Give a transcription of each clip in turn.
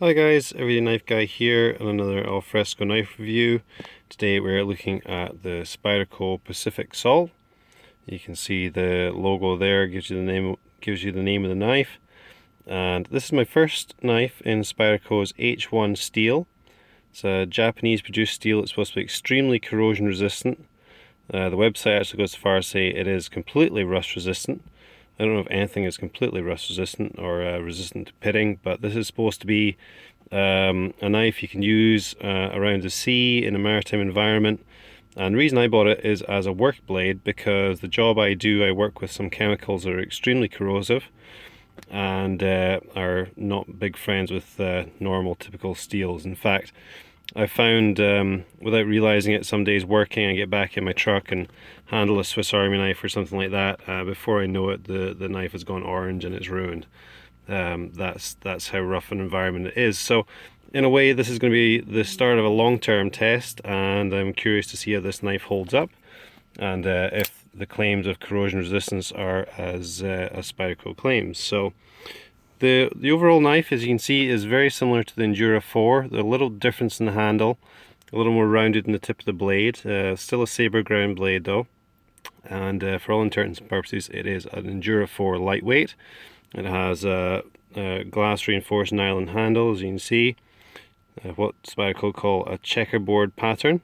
Hi guys, Everyday Knife Guy here and another alfresco knife review. Today we're looking at the Spyderco Pacific Salt. You can see the logo there, gives you the name of the knife. And this is my first knife in Spyderco's H1 steel. It's a Japanese produced steel. It's supposed to be extremely corrosion resistant. The website actually goes so far as to say it is completely rust resistant. I don't know if anything is completely rust resistant or resistant to pitting, but this is supposed to be a knife you can use around the sea in a maritime environment. And the reason I bought it is as a work blade, because the job I do, I work with some chemicals that are extremely corrosive and are not big friends with normal typical steels. In fact, I found, without realizing it, some days working, I get back in my truck and handle a Swiss Army knife or something like that. Before I know it, the knife has gone orange and it's ruined. That's how rough an environment it is. So, in a way, this is going to be the start of a long-term test, and I'm curious to see how this knife holds up, and if the claims of corrosion resistance are as Spyderco claims. So. The overall knife, as you can see, is very similar to the Endura 4. There's a little difference in the handle, a little more rounded in the tip of the blade. Still a saber ground blade though, and for all intents and purposes it is an Endura 4 lightweight. It has a glass reinforced nylon handle, as you can see, what Spyderco call a checkerboard pattern.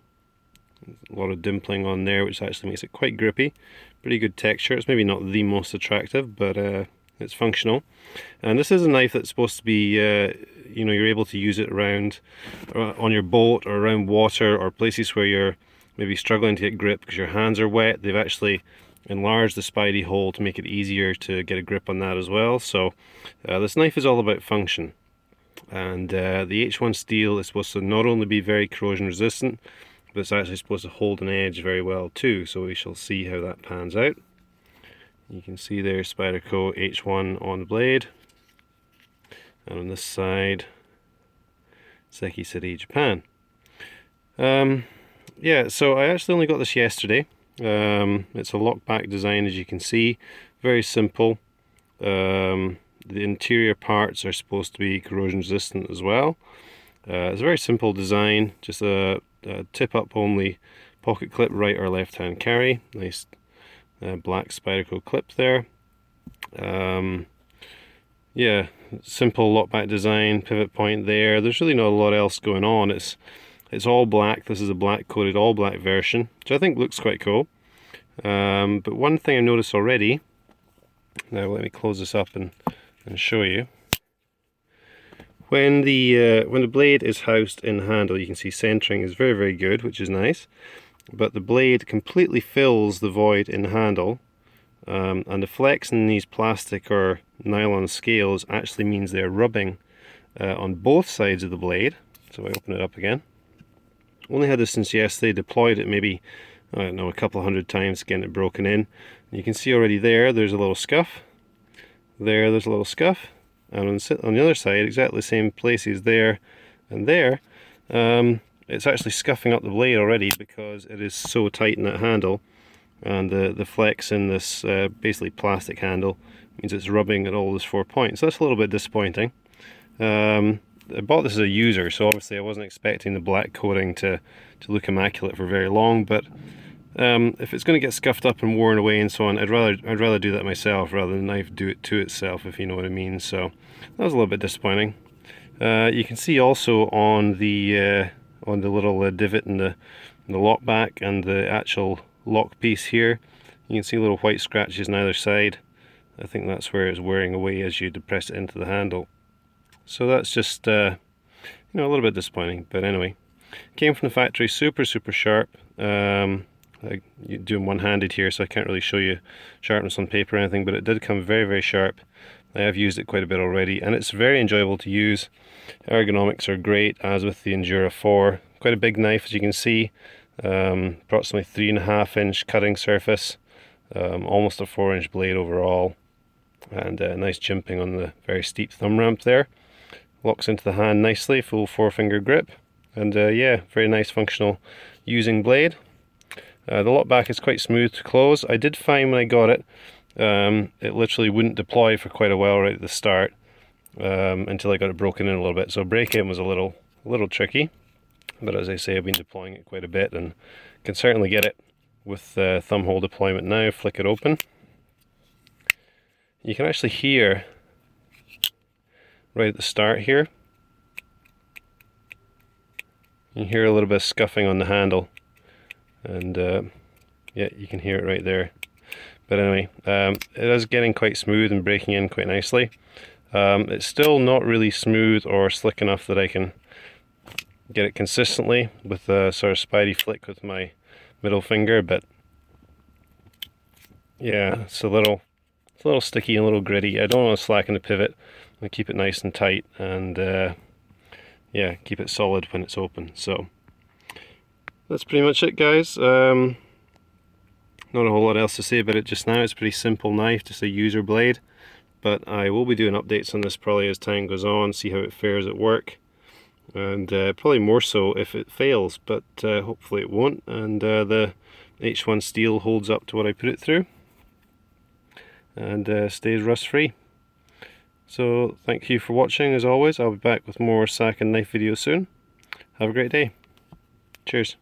A lot of dimpling on there, which actually makes it quite grippy. Pretty good texture. It's maybe not the most attractive, but it's functional. And this is a knife that's supposed to be, you're able to use it around on your boat or around water or places where you're maybe struggling to get grip because your hands are wet. They've actually enlarged the Spydey hole to make it easier to get a grip on that as well. So this knife is all about function. And the H1 steel is supposed to not only be very corrosion resistant, but it's actually supposed to hold an edge very well too. So we shall see how that pans out. You can see there Spyderco H1 on the blade, and on this side Seki City, Japan. Yeah, so I actually only got this yesterday. It's a lockback design, as you can see, very simple. The interior parts are supposed to be corrosion resistant as well. It's a very simple design, just a tip up only pocket clip, right or left hand carry. Nice black Spyderco clip there. Yeah, simple lockback design, pivot point there. There's really not a lot else going on. It's all black. This is a black coated all black version, which I think looks quite cool. But one thing I noticed already, now let me close this up and show you. When the blade is housed in the handle, you can see centering is very, very good, which is nice. But the blade completely fills the void in the handle, and the flex in these plastic or nylon scales actually means they're rubbing on both sides of the blade. So I open it up again. Only had this since yesterday, deployed it maybe, I don't know, a couple hundred times getting it broken in. And you can see already there's a little scuff. There's a little scuff. And on the other side, exactly the same places there and there, it's actually scuffing up the blade already because it is so tight in that handle, and the flex in this basically plastic handle means it's rubbing at all those 4 points. So that's a little bit disappointing. I bought this as a user, so obviously I wasn't expecting the black coating to look immaculate for very long, but if it's going to get scuffed up and worn away and so on, I'd rather do that myself rather than the knife do it to itself, if you know what I mean. So that was a little bit disappointing. You can see also on the little divot in the lock back and the actual lock piece here, you can see little white scratches on either side. I think that's where it's wearing away as you depress it into the handle. So that's just a little bit disappointing, but anyway, came from the factory, super sharp. I'm doing one-handed here, so I can't really show you sharpness on paper or anything, but it did come very, very sharp. I have used it quite a bit already, and it's very enjoyable to use. Ergonomics are great, as with the Endura 4. Quite a big knife, as you can see. Approximately 3.5 inch cutting surface, almost a 4 inch blade overall, and nice jimping on the very steep thumb ramp there. Locks into the hand nicely, full 4-finger grip, and yeah, very nice functional using blade. The lock back is quite smooth to close. I did find when I got it, it literally wouldn't deploy for quite a while right at the start. until I got it broken in a little bit. So break-in was a little tricky, but as I say, I've been deploying it quite a bit and can certainly get it with thumb hole deployment now. Flick it open. You can actually hear right at the start here, you hear a little bit of scuffing on the handle, and yeah, you can hear it right there. But anyway, it is getting quite smooth and breaking in quite nicely. It's still not really smooth or slick enough that I can get it consistently with a sort of Spidey flick with my middle finger, but yeah, it's a little sticky and a little gritty. I don't want to slacken the pivot. I keep it nice and tight, and yeah, keep it solid when it's open. So that's pretty much it, guys. Not a whole lot else to say about it just now. It's a pretty simple knife, just a user blade, but I will be doing updates on this probably as time goes on, see how it fares at work, and probably more so if it fails, but hopefully it won't, and the H1 steel holds up to what I put it through and stays rust free. So thank you for watching. As always, I'll be back with more sack and knife videos soon. Have a great day. Cheers.